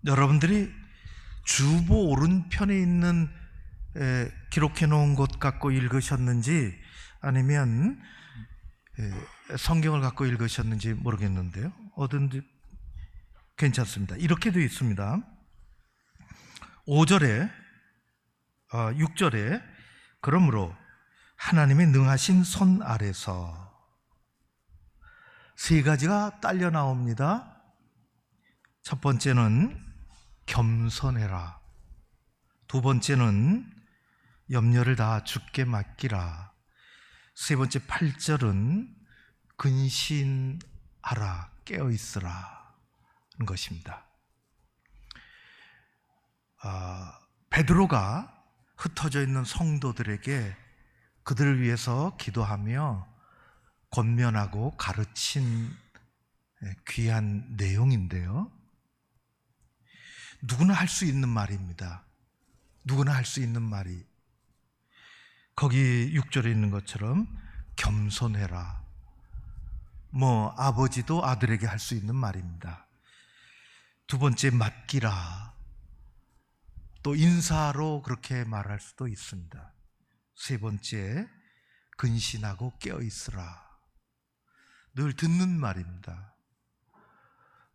여러분들이 주보 오른편에 있는 기록해 놓은 것 갖고 읽으셨는지 아니면 성경을 갖고 읽으셨는지 모르겠는데요. 어든지 괜찮습니다. 이렇게 되어 있습니다. 5절에 6절에 그러므로 하나님의 능하신 손 아래서 세 가지가 딸려 나옵니다. 첫 번째는 겸손해라. 두 번째는 염려를 다 주께 맡기라. 세 번째 8절은 근신하라, 깨어있으라 는 것입니다. 베드로가 흩어져 있는 성도들에게 그들을 위해서 기도하며 권면하고 가르친 귀한 내용인데요. 누구나 할 수 있는 말입니다. 누구나 할 수 있는 말이 거기 6절에 있는 것처럼 겸손해라. 아버지도 아들에게 할 수 있는 말입니다. 두 번째 맡기라. 또 인사로 그렇게 말할 수도 있습니다. 세 번째 근신하고 깨어있으라. 늘 듣는 말입니다.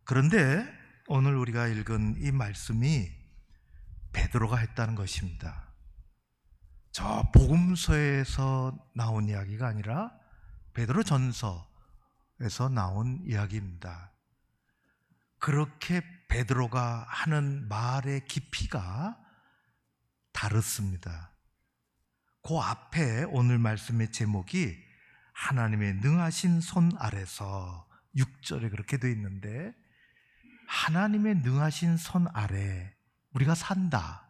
그런데 오늘 우리가 읽은 이 말씀이 베드로가 했다는 것입니다. 저 복음서에서 나온 이야기가 아니라 베드로 전서에서 나온 이야기입니다. 그렇게 베드로가 하는 말의 깊이가 다릅니다. 그 앞에 오늘 말씀의 제목이 하나님의 능하신 손 아래서 6절에 그렇게 되어 있는데, 하나님의 능하신 손 아래 우리가 산다,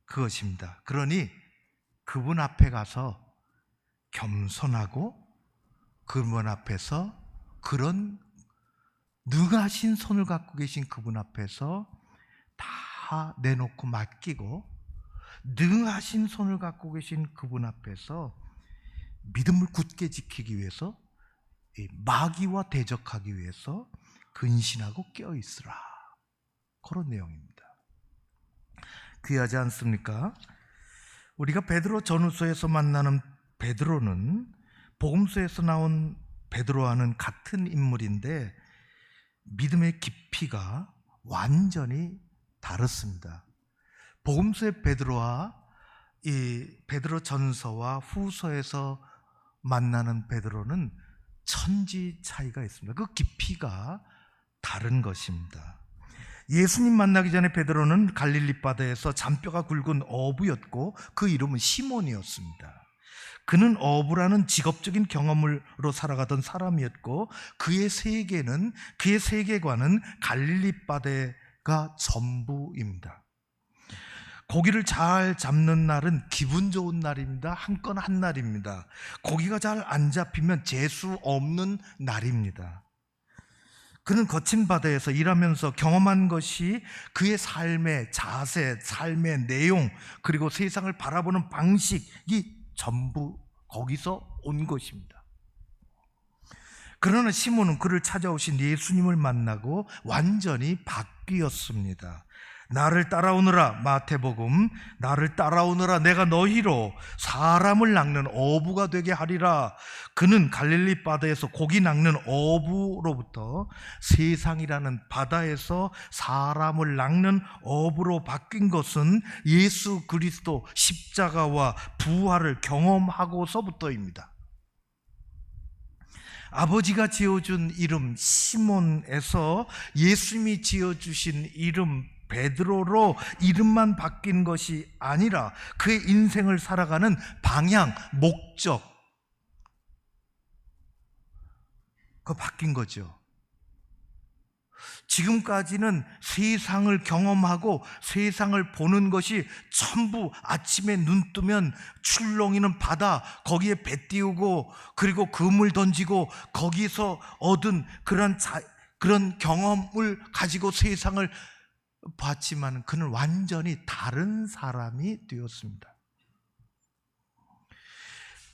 그것입니다. 그러니 그분 앞에 가서 겸손하고 그분 앞에서 그런 능하신 손을 갖고 계신 그분 앞에서 다 내놓고 맡기고, 능하신 손을 갖고 계신 그분 앞에서 믿음을 굳게 지키기 위해서, 마귀와 대적하기 위해서 근신하고 깨어있으라, 그런 내용입니다. 귀하지 않습니까? 우리가 베드로 전후서에서 만나는 베드로는 복음서에서 나온 베드로와는 같은 인물인데 믿음의 깊이가 완전히 다릅니다. 복음서의 베드로와 이 베드로 전서와 후서에서 만나는 베드로는 천지 차이가 있습니다. 그 깊이가 다른 것입니다. 예수님 만나기 전에 베드로는 갈릴리 바다에서 잔뼈가 굵은 어부였고 그 이름은 시몬이었습니다. 그는 어부라는 직업적인 경험으로 살아가던 사람이었고 그의 세계관은 갈릴리 바다가 전부입니다. 고기를 잘 잡는 날은 기분 좋은 날입니다. 한 건 한 날입니다. 고기가 잘 안 잡히면 재수 없는 날입니다. 그는 거친 바다에서 일하면서 경험한 것이 그의 삶의 자세, 삶의 내용, 그리고 세상을 바라보는 방식이 전부 거기서 온 것입니다. 그러나 시몬은 그를 찾아오신 예수님을 만나고 완전히 바뀌었습니다. 나를 따라오너라, 마태복음, 나를 따라오너라, 내가 너희로 사람을 낚는 어부가 되게 하리라. 그는 갈릴리 바다에서 고기 낚는 어부로부터 세상이라는 바다에서 사람을 낚는 어부로 바뀐 것은 예수 그리스도 십자가와 부활을 경험하고서부터입니다. 아버지가 지어준 이름 시몬에서 예수님이 지어주신 이름 베드로로 이름만 바뀐 것이 아니라 그의 인생을 살아가는 방향, 목적, 그거 바뀐 거죠. 지금까지는 세상을 경험하고 세상을 보는 것이 전부 아침에 눈 뜨면 출렁이는 바다, 거기에 배 띄우고 그리고 그물 던지고 거기서 얻은 그런 경험을 가지고 세상을 봤지만 그는 완전히 다른 사람이 되었습니다.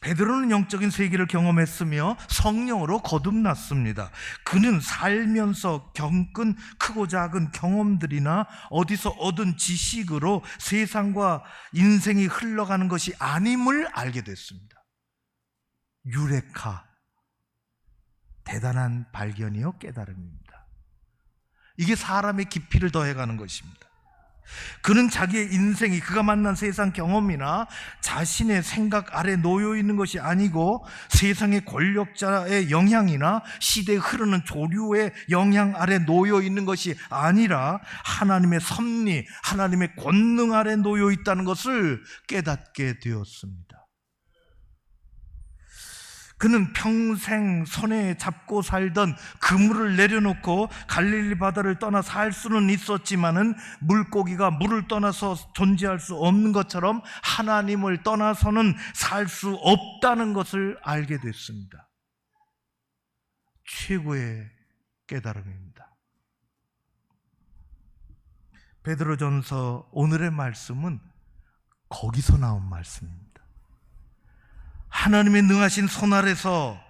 베드로는 영적인 세계를 경험했으며 성령으로 거듭났습니다. 그는 살면서 겪은 크고 작은 경험들이나 어디서 얻은 지식으로 세상과 인생이 흘러가는 것이 아님을 알게 됐습니다. 유레카, 대단한 발견이요 깨달음입니다. 이게 사람의 깊이를 더해가는 것입니다. 그는 자기의 인생이 그가 만난 세상 경험이나 자신의 생각 아래 놓여 있는 것이 아니고 세상의 권력자의 영향이나 시대에 흐르는 조류의 영향 아래 놓여 있는 것이 아니라 하나님의 섭리, 하나님의 권능 아래 놓여 있다는 것을 깨닫게 되었습니다. 그는 평생 손에 잡고 살던 그물을 내려놓고 갈릴리 바다를 떠나 살 수는 있었지만은 물고기가 물을 떠나서 존재할 수 없는 것처럼 하나님을 떠나서는 살 수 없다는 것을 알게 됐습니다. 최고의 깨달음입니다. 베드로전서 오늘의 말씀은 거기서 나온 말씀입니다. 하나님의 능하신 손 아래서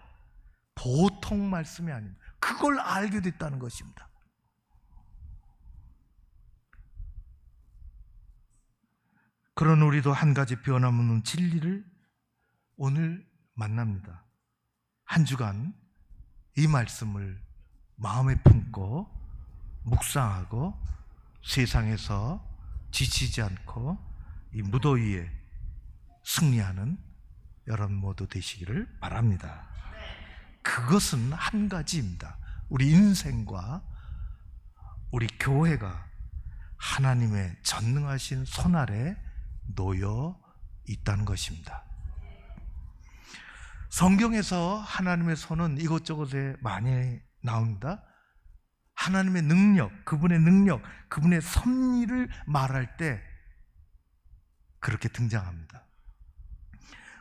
보통 말씀이 아닙니다. 그걸 알게 됐다는 것입니다. 그런 우리도 한 가지 변함없는 진리를 오늘 만납니다. 한 주간 이 말씀을 마음에 품고 묵상하고 세상에서 지치지 않고 이 무더위에 승리하는 여러분 모두 되시기를 바랍니다. 그것은 한 가지입니다. 우리 인생과 우리 교회가 하나님의 전능하신 손 아래 놓여 있다는 것입니다. 성경에서 하나님의 손은 이곳저곳에 많이 나옵니다. 하나님의 능력, 그분의 섭리를 말할 때 그렇게 등장합니다.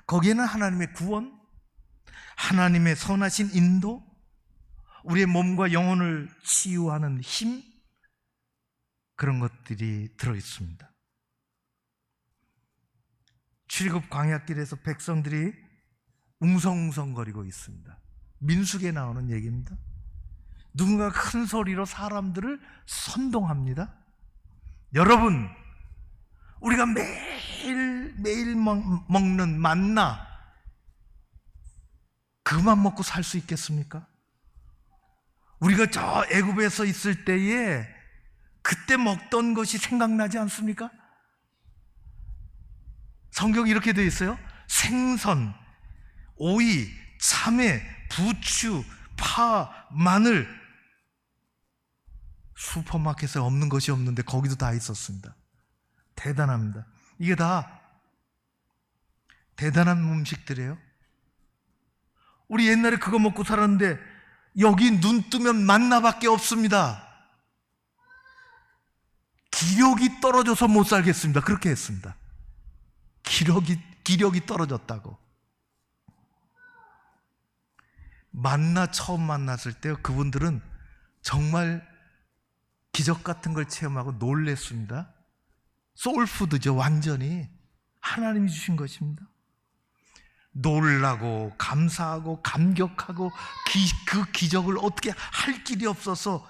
거기에는 하나님의 구원, 하나님의 선하신 인도, 우리의 몸과 영혼을 치유하는 힘, 그런 것들이 들어있습니다. 출애굽 광야길에서 백성들이 웅성웅성거리고 있습니다. 민수기에 나오는 얘기입니다. 누군가 큰 소리로 사람들을 선동합니다. 여러분, 우리가 매일 먹는 만나, 그만 먹고 살 수 있겠습니까? 우리가 저 애굽에서 있을 때에 그때 먹던 것이 생각나지 않습니까? 성경이 이렇게 되어 있어요. 생선, 오이, 참외, 부추, 파, 마늘. 슈퍼마켓에 없는 것이 없는데 거기도 다 있었습니다. 대단합니다. 이게 다 대단한 음식들이에요. 우리 옛날에 그거 먹고 살았는데 여기 눈 뜨면 만나밖에 없습니다. 기력이 떨어져서 못 살겠습니다. 그렇게 했습니다. 기력이 떨어졌다고. 만나 처음 만났을 때 그분들은 정말 기적 같은 걸 체험하고 놀랬습니다. 소울푸드죠. 완전히 하나님이 주신 것입니다. 놀라고 감사하고 감격하고 그 기적을 어떻게 할 길이 없어서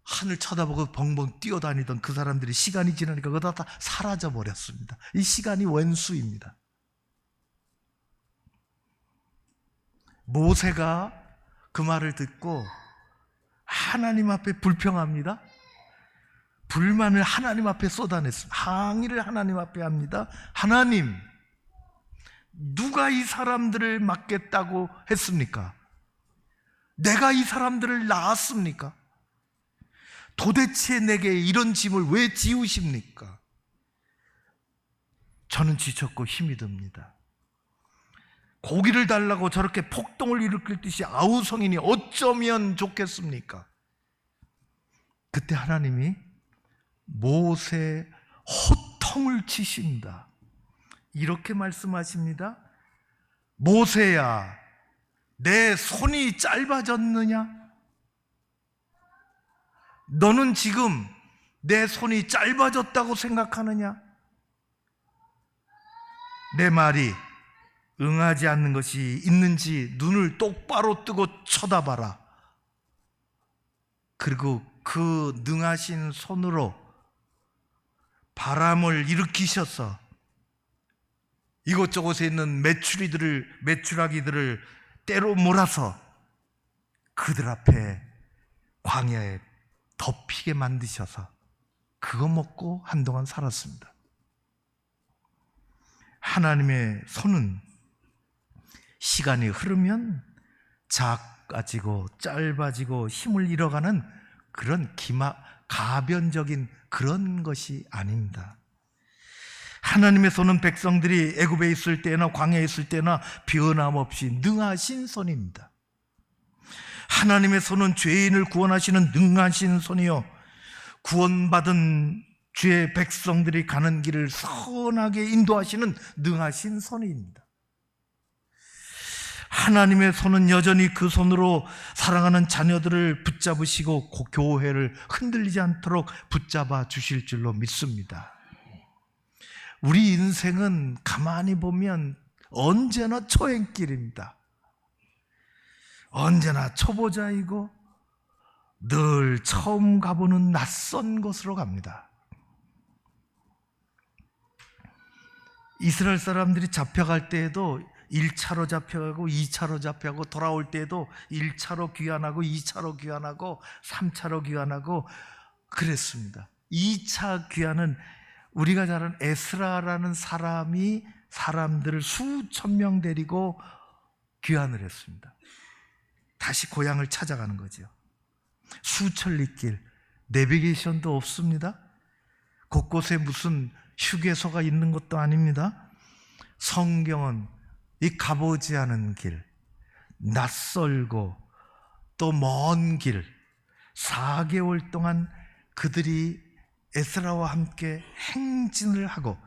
하늘 쳐다보고 벙벙 뛰어다니던 그 사람들이 시간이 지나니까 그거 다 사라져버렸습니다. 이 시간이 원수입니다. 모세가 그 말을 듣고 하나님 앞에 불평합니다. 불만을 하나님 앞에 쏟아냈습니다. 항의를 하나님 앞에 합니다. 하나님, 누가 이 사람들을 맡겠다고 했습니까? 내가 이 사람들을 낳았습니까? 도대체 내게 이런 짐을 왜 지우십니까? 저는 지쳤고 힘이 듭니다. 고기를 달라고 저렇게 폭동을 일으킬 듯이 아우성이니 어쩌면 좋겠습니까? 그때 하나님이 모세 호통을 치신다. 이렇게 말씀하십니다. 모세야, 내 손이 짧아졌느냐? 너는 지금 내 손이 짧아졌다고 생각하느냐? 내 말이 응하지 않는 것이 있는지 눈을 똑바로 뜨고 쳐다봐라. 그리고 그 능하신 손으로 바람을 일으키셔서 이곳저곳에 있는 메추라기들을 때로 몰아서 그들 앞에 광야에 덮이게 만드셔서 그거 먹고 한동안 살았습니다. 하나님의 손은 시간이 흐르면 작아지고 짧아지고 힘을 잃어가는 그런 가변적인 그런 것이 아닙니다. 하나님의 손은 백성들이 애굽에 있을 때나 광야에 있을 때나 변함없이 능하신 손입니다. 하나님의 손은 죄인을 구원하시는 능하신 손이요, 구원받은 주의 백성들이 가는 길을 선하게 인도하시는 능하신 손입니다. 하나님의 손은 여전히 그 손으로 사랑하는 자녀들을 붙잡으시고 교회를 흔들리지 않도록 붙잡아 주실 줄로 믿습니다. 우리 인생은 가만히 보면 언제나 초행길입니다. 언제나 초보자이고 늘 처음 가보는 낯선 곳으로 갑니다. 이스라엘 사람들이 잡혀갈 때에도 1차로 잡혀가고 2차로 잡혀가고 돌아올 때에도 1차로 귀환하고 2차로 귀환하고 3차로 귀환하고 그랬습니다. 2차 귀환은 우리가 잘 아는 에스라라는 사람이 사람들을 수천 명 데리고 귀환을 했습니다. 다시 고향을 찾아가는 거죠. 수천리길, 내비게이션도 없습니다. 곳곳에 무슨 휴게소가 있는 것도 아닙니다. 성경은 이 가보지 않은 길, 낯설고 또 먼 길, 4개월 동안 그들이 에스라와 함께 행진을 하고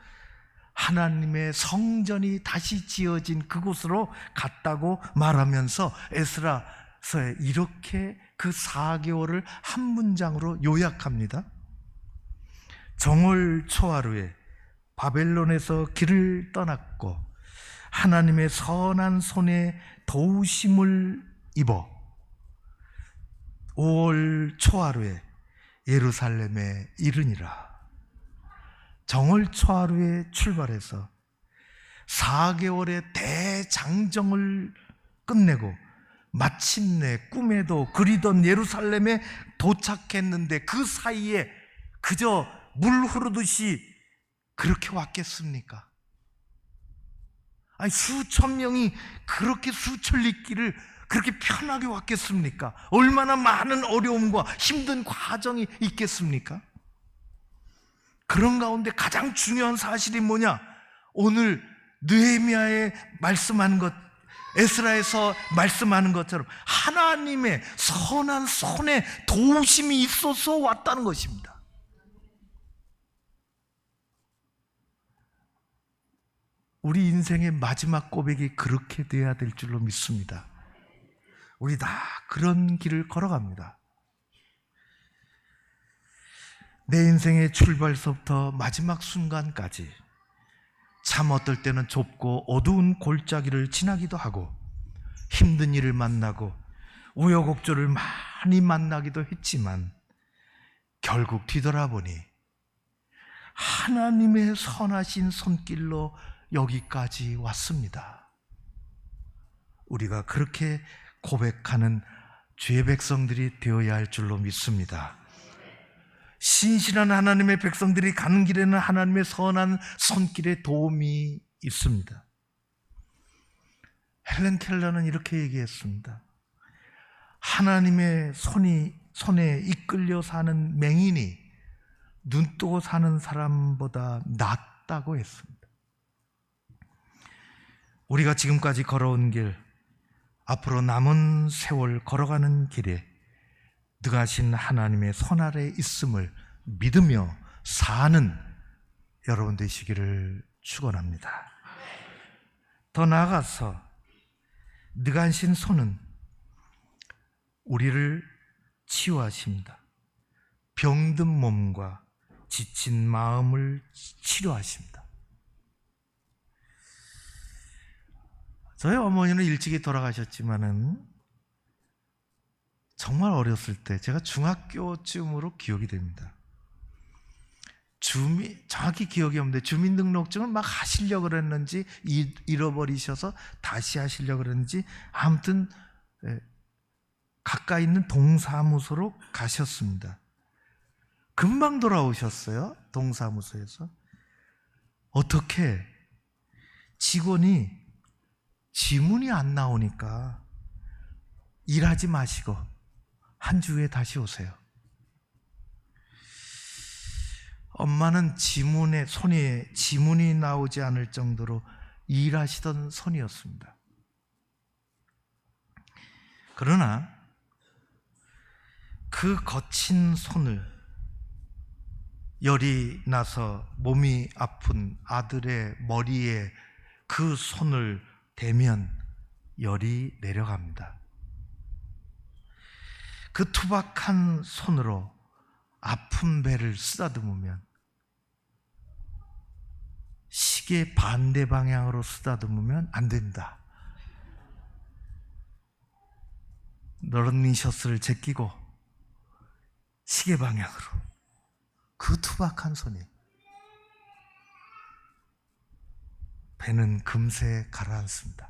하나님의 성전이 다시 지어진 그곳으로 갔다고 말하면서 에스라서에 이렇게 그 4개월을 한 문장으로 요약합니다. 정월 초하루에 바벨론에서 길을 떠났고 하나님의 선한 손에 도우심을 입어 5월 초하루에 예루살렘에 이르니라. 정월 초하루에 출발해서 4개월의 대장정을 끝내고 마침내 꿈에도 그리던 예루살렘에 도착했는데 그 사이에 그저 물 흐르듯이 그렇게 왔겠습니까? 아니, 수천 명이 그렇게 수천리길을 그렇게 편하게 왔겠습니까? 얼마나 많은 어려움과 힘든 과정이 있겠습니까? 그런 가운데 가장 중요한 사실이 뭐냐? 오늘 느헤미야에 말씀하는 것, 에스라에서 말씀하는 것처럼 하나님의 선한 손에 도우심이 있어서 왔다는 것입니다. 우리 인생의 마지막 고백이 그렇게 돼야 될 줄로 믿습니다. 우리 다 그런 길을 걸어갑니다. 내 인생의 출발서부터 마지막 순간까지 참 어떨 때는 좁고 어두운 골짜기를 지나기도 하고 힘든 일을 만나고 우여곡절을 많이 만나기도 했지만 결국 뒤돌아보니 하나님의 선하신 손길로 여기까지 왔습니다. 우리가 그렇게 고백하는 주의 백성들이 되어야 할 줄로 믿습니다. 신실한 하나님의 백성들이 가는 길에는 하나님의 선한 손길의 도움이 있습니다. 헬렌 켈러는 이렇게 얘기했습니다. 하나님의 손에 이끌려 사는 맹인이 눈 뜨고 사는 사람보다 낫다고 했습니다. 우리가 지금까지 걸어온 길, 앞으로 남은 세월 걸어가는 길에 능하신 하나님의 손 아래에 있음을 믿으며 사는 여러분 되시기를 축원합니다. 더 나아가서 능하신 손은 우리를 치유하십니다. 병든 몸과 지친 마음을 치료하십니다. 저희 어머니는 일찍이 돌아가셨지만은 정말 어렸을 때 제가 중학교쯤으로 기억이 됩니다. 정확히 기억이 없는데 주민등록증을 막 하시려고 그랬는지 잃어버리셔서 다시 하시려고 그랬는지 아무튼 가까이 있는 동사무소로 가셨습니다. 금방 돌아오셨어요. 동사무소에서. 어떻게 직원이 지문이 안 나오니까 일하지 마시고 한 주 후에 다시 오세요. 엄마는 손에 지문이 나오지 않을 정도로 일하시던 손이었습니다. 그러나 그 거친 손을 열이 나서 몸이 아픈 아들의 머리에 그 손을 대면 열이 내려갑니다. 그 투박한 손으로 아픈 배를 쓰다듬으면 시계 반대 방향으로 쓰다듬으면 안 된다. 러닝셔츠를 제끼고 시계 방향으로. 그 투박한 손이 배는 금세 가라앉습니다.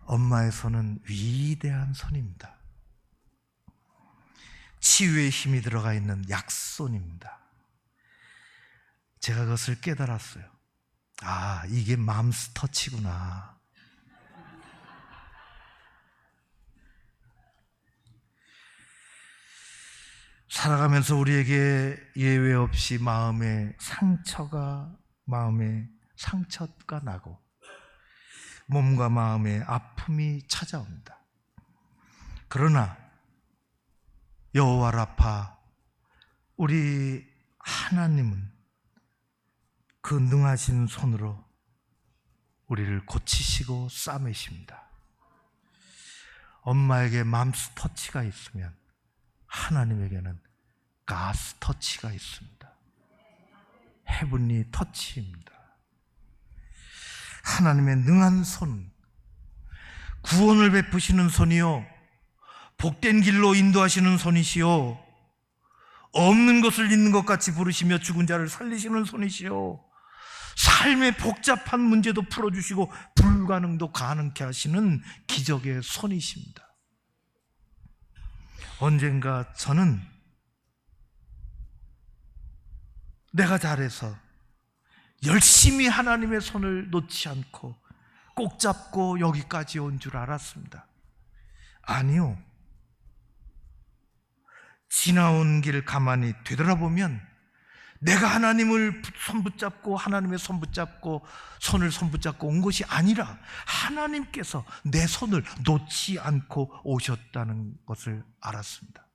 엄마의 손은 위대한 손입니다. 치유의 힘이 들어가 있는 약손입니다. 제가 그것을 깨달았어요. 아, 이게 맘스터치구나. 살아가면서 우리에게 예외 없이 마음에 상처가 나고 몸과 마음에 아픔이 찾아옵니다. 그러나 여호와 라파, 우리 하나님은 그 능하신 손으로 우리를 고치시고 싸매십니다. 엄마에게 맘스 터치가 있으면 하나님에게는 가스 터치가 있습니다. 헤븐리 터치입니다. 하나님의 능한 손, 구원을 베푸시는 손이요, 복된 길로 인도하시는 손이시요, 없는 것을 있는 것 같이 부르시며 죽은 자를 살리시는 손이시요, 삶의 복잡한 문제도 풀어주시고 불가능도 가능케 하시는 기적의 손이십니다. 언젠가 저는 내가 잘해서 열심히 하나님의 손을 놓지 않고 꼭 잡고 여기까지 온 줄 알았습니다. 아니요. 지나온 길 가만히 되돌아보면 내가 하나님을 손붙잡고 하나님의 손을 손붙잡고 온 것이 아니라 하나님께서 내 손을 놓지 않고 오셨다는 것을 알았습니다.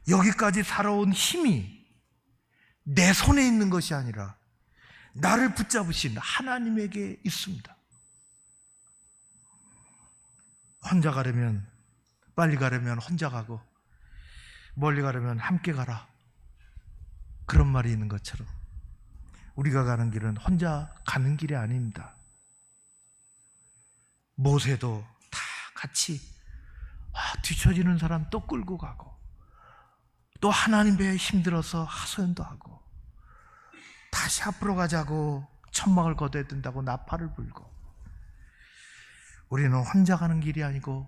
여기까지 살아온 힘이 내 손에 있는 것이 아니라 나를 붙잡으신 하나님에게 있습니다. 혼자 가려면, 빨리 가려면 혼자 가고 멀리 가려면 함께 가라, 그런 말이 있는 것처럼 우리가 가는 길은 혼자 가는 길이 아닙니다. 모세도 다 같이 뒤처지는 사람 또 끌고 가고, 또 하나님 배에 힘들어서 하소연도 하고, 다시 앞으로 가자고 천막을 걷어야 된다고 나팔을 불고. 우리는 혼자 가는 길이 아니고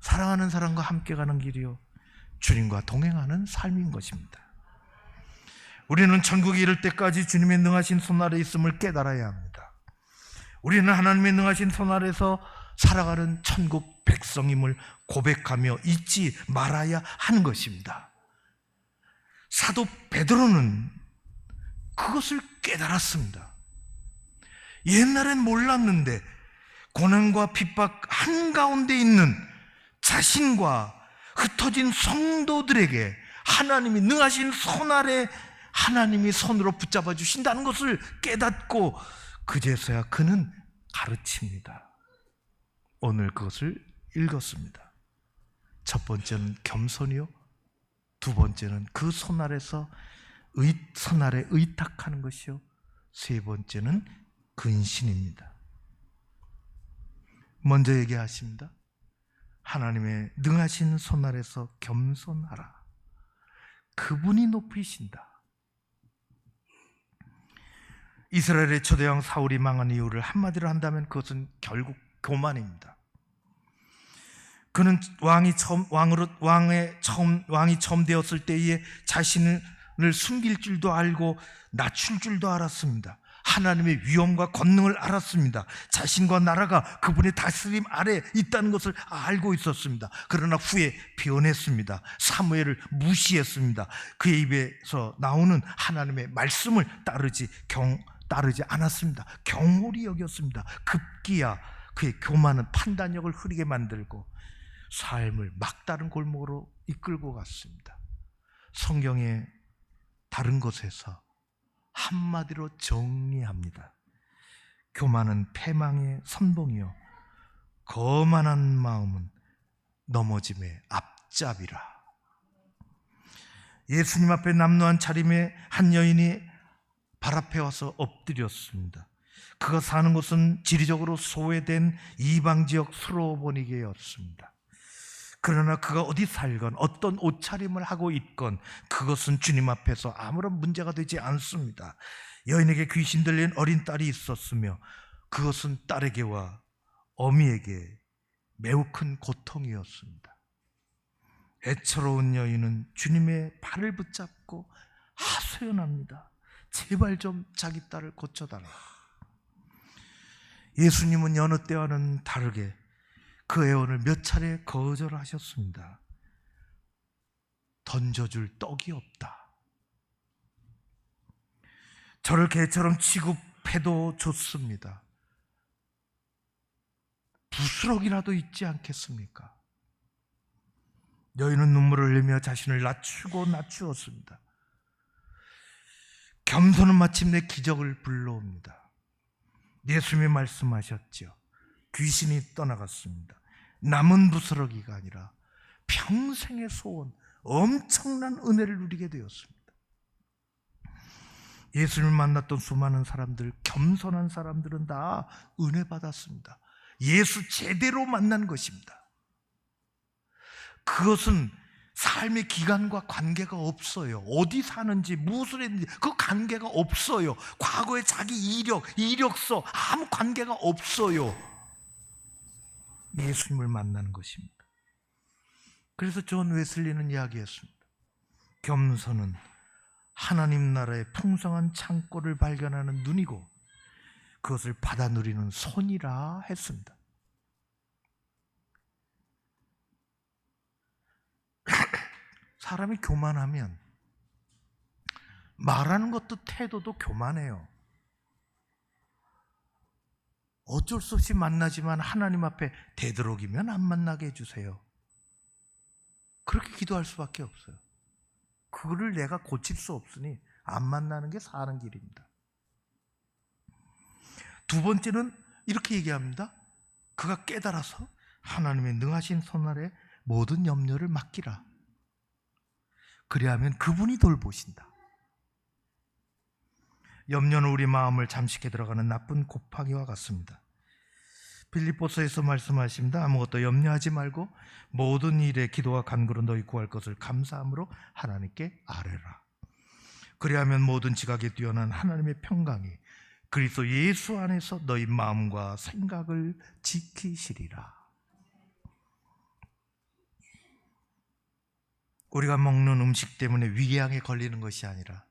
사랑하는 사람과 함께 가는 길이요, 주님과 동행하는 삶인 것입니다. 우리는 천국에 이를 때까지 주님의 능하신 손 아래 있음을 깨달아야 합니다. 우리는 하나님의 능하신 손 아래서 살아가는 천국 백성임을 고백하며 잊지 말아야 하는 것입니다. 사도 베드로는 그것을 깨달았습니다. 옛날엔 몰랐는데 고난과 핍박 한가운데 있는 자신과 흩어진 성도들에게 하나님이 능하신 손 아래 하나님이 손으로 붙잡아 주신다는 것을 깨닫고 그제서야 그는 가르칩니다. 오늘 그것을 읽었습니다. 첫 번째는 겸손이요, 두 번째는 그 손 아래 의탁하는 것이요, 세 번째는 근신입니다. 먼저 얘기하십니다. 하나님의 능하신 손 아래서 겸손하라. 그분이 높이신다. 이스라엘의 초대왕 사울이 망한 이유를 한마디로 한다면 그것은 결국 교만입니다. 그는 왕이 처음 되었을 때에 자신을 숨길 줄도 알고 낮출 줄도 알았습니다. 하나님의 위엄과 권능을 알았습니다. 자신과 나라가 그분의 다스림 아래 있다는 것을 알고 있었습니다. 그러나 후에 변했습니다. 사무엘을 무시했습니다. 그의 입에서 나오는 하나님의 말씀을 따르지 않았습니다. 경홀히 여겼습니다. 급기야 그의 교만은 판단력을 흐리게 만들고 삶을 막다른 골목으로 이끌고 갔습니다. 성경의 다른 곳에서 한마디로 정리합니다. 교만은 패망의 선봉이요 거만한 마음은 넘어짐의 앞잡이라. 예수님 앞에 남루한 차림에 한 여인이 발 앞에 와서 엎드렸습니다. 그가 사는 곳은 지리적으로 소외된 이방지역 수로보니게였습니다. 그러나 그가 어디 살건 어떤 옷차림을 하고 있건 그것은 주님 앞에서 아무런 문제가 되지 않습니다. 여인에게 귀신 들린 어린 딸이 있었으며 그것은 딸에게와 어미에게 매우 큰 고통이었습니다. 애처로운 여인은 주님의 발을 붙잡고 하소연합니다. 제발 좀 자기 딸을 고쳐달라. 예수님은 여느 때와는 다르게 그 애원을 몇 차례 거절하셨습니다. 던져줄 떡이 없다. 저를 개처럼 취급해도 좋습니다. 부스럭이라도 있지 않겠습니까? 여인은 눈물을 흘리며 자신을 낮추었습니다. 겸손은 마침내 기적을 불러옵니다. 예수님이 말씀하셨죠. 귀신이 떠나갔습니다. 남은 부스러기가 아니라 평생의 소원, 엄청난 은혜를 누리게 되었습니다. 예수님을 만났던 수많은 사람들, 겸손한 사람들은 다 은혜 받았습니다. 예수 제대로 만난 것입니다. 그것은 삶의 기간과 관계가 없어요. 어디 사는지 무엇을 했는지 그 관계가 없어요. 과거의 자기 이력서 아무 관계가 없어요. 예수님을 만나는 것입니다. 그래서 존 웨슬리는 이야기했습니다. 겸손은 하나님 나라의 풍성한 창고를 발견하는 눈이고 그것을 받아 누리는 손이라 했습니다. 사람이 교만하면 말하는 것도 태도도 교만해요. 어쩔 수 없이 만나지만 하나님 앞에 되도록이면 안 만나게 해주세요. 그렇게 기도할 수밖에 없어요. 그거를 내가 고칠 수 없으니 안 만나는 게 사는 길입니다. 두 번째는 이렇게 얘기합니다. 그가 깨달아서 하나님의 능하신 손 아래 모든 염려를 맡기라. 그리하면 그분이 돌보신다. 염려는 우리 마음을 잠식해 들어가는 나쁜 곰팡이와 같습니다. 빌립보서에서 말씀하십니다. 아무것도 염려하지 말고 모든 일에 기도와 간구로 너희 구할 것을 감사함으로 하나님께 아뢰라. 그리하면 모든 지각에 뛰어난 하나님의 평강이 그리스도 예수 안에서 너희 마음과 생각을 지키시리라. 우리가 먹는 음식 때문에 위궤양에 걸리는 것이 아니라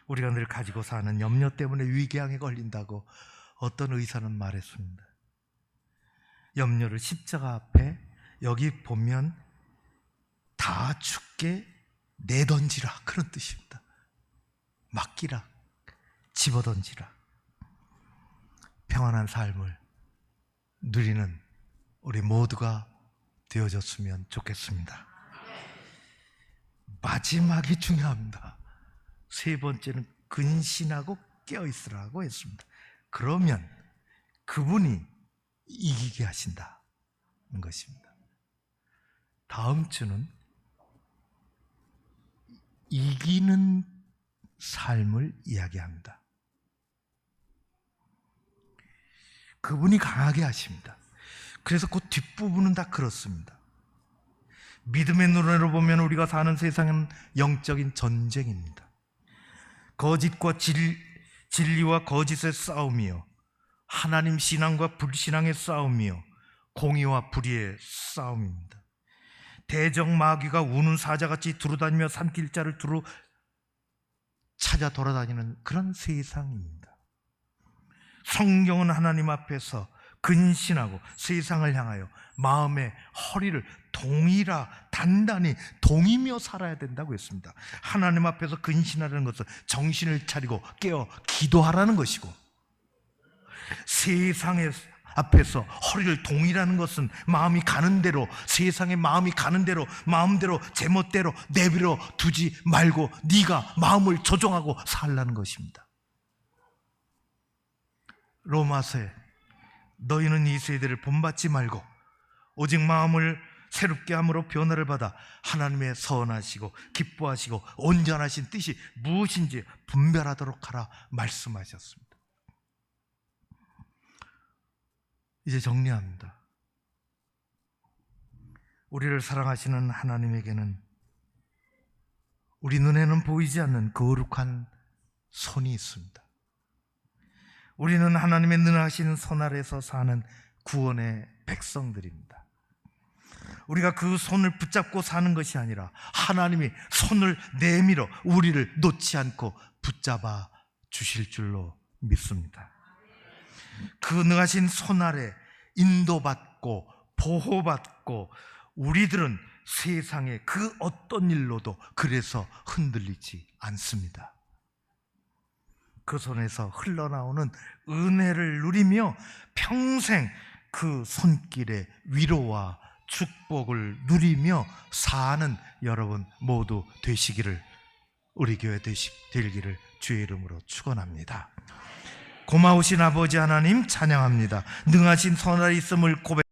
우리가 늘 가지고 사는 염려 때문에 위궤양에 걸린다고 어떤 의사는 말했습니다. 염려를 십자가 앞에 여기 보면 다 죽게 내던지라 그런 뜻입니다. 맡기라, 집어던지라. 평안한 삶을 누리는 우리 모두가 되어졌으면 좋겠습니다. 마지막이 중요합니다. 세 번째는 근신하고 깨어있으라고 했습니다. 그러면 그분이 이기게 하신다는 것입니다. 다음 주는 이기는 삶을 이야기합니다. 그분이 강하게 하십니다. 그래서 그 뒷부분은 다 그렇습니다. 믿음의 눈으로 보면 우리가 사는 세상은 영적인 전쟁입니다. 거짓과 진리와 거짓의 싸움이요, 하나님 신앙과 불신앙의 싸움이요, 공의와 불의의 싸움입니다. 대적 마귀가 우는 사자같이 두루다니며 산길자를 두루 찾아 돌아다니는 그런 세상입니다. 성경은 하나님 앞에서 근신하고 세상을 향하여 마음의 허리를 동이라 단단히 동이며 살아야 된다고 했습니다. 하나님 앞에서 근신하라는 것은 정신을 차리고 깨어 기도하라는 것이고, 세상의 앞에서 허리를 동이라는 것은 마음이 가는 대로, 세상의 마음이 가는 대로 마음대로 제멋대로 내버려 두지 말고 네가 마음을 조종하고 살라는 것입니다. 로마서에 너희는 이 세대를 본받지 말고 오직 마음을 새롭게 함으로 변화를 받아 하나님의 선하시고 기뻐하시고 온전하신 뜻이 무엇인지 분별하도록 하라 말씀하셨습니다. 이제 정리합니다. 우리를 사랑하시는 하나님에게는 우리 눈에는 보이지 않는 거룩한 손이 있습니다. 우리는 하나님의 능하신 손 아래서 사는 구원의 백성들입니다. 우리가 그 손을 붙잡고 사는 것이 아니라 하나님이 손을 내밀어 우리를 놓지 않고 붙잡아 주실 줄로 믿습니다. 그 능하신 손 아래 인도받고 보호받고 우리들은 세상의 그 어떤 일로도 그래서 흔들리지 않습니다. 그 손에서 흘러나오는 은혜를 누리며 평생 그 손길의 위로와 축복을 누리며 사는 여러분 모두 되시기를, 우리 교회 되기를 주의 이름으로 축원합니다. 고마우신 아버지 하나님 찬양합니다. 능하신 손 아래 있음을 고백